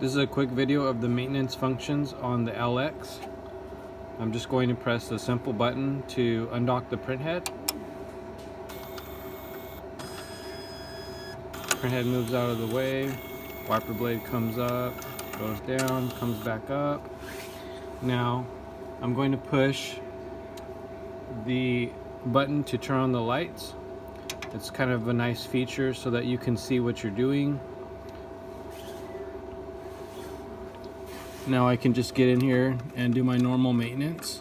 This is a quick video of the maintenance functions on the LX. I'm just going to press the simple button to undock the printhead. Printhead moves out of the way, wiper blade comes up, goes down, comes back up. Now I'm going to push the button to turn on the lights. It's kind of a nice feature so that you can see what you're doing. Now I can just get in here and do my normal maintenance.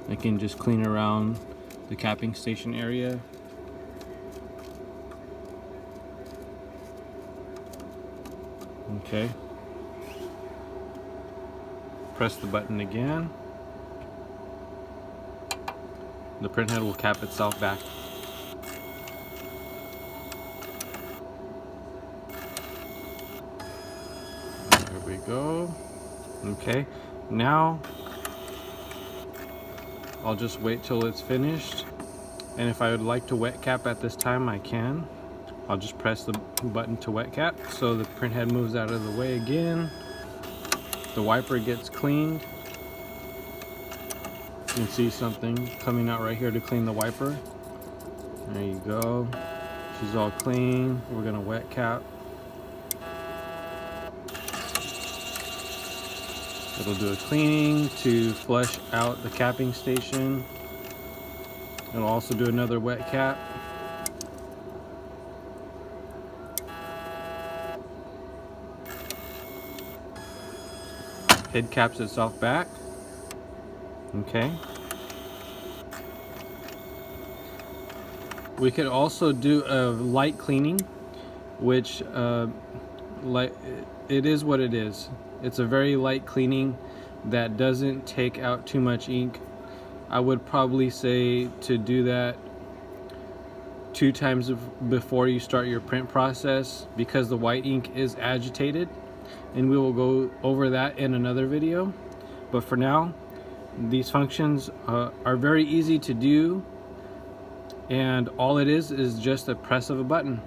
I can just clean around the capping station area. Okay. Press the button again. The printhead will cap itself back. There we go. Okay, now I'll just wait till it's finished, and if I would like to wet cap at this time, I can. I'll just press the button to wet cap so the printhead moves out of the way again. The wiper gets cleaned. You can see something coming out right here to clean the wiper. There you go. She's all clean. We're gonna wet cap. It'll do a cleaning to flush out the capping station. It'll also do another wet cap. Head caps itself back. Okay. We could also do a light cleaning, which it is what it is. It's a very light cleaning that doesn't take out too much ink. I would probably say to do that 2 times before you start your print process, because the white ink is agitated, and we will go over that in another video. But for now, these functions are very easy to do, and all it is just a press of a button.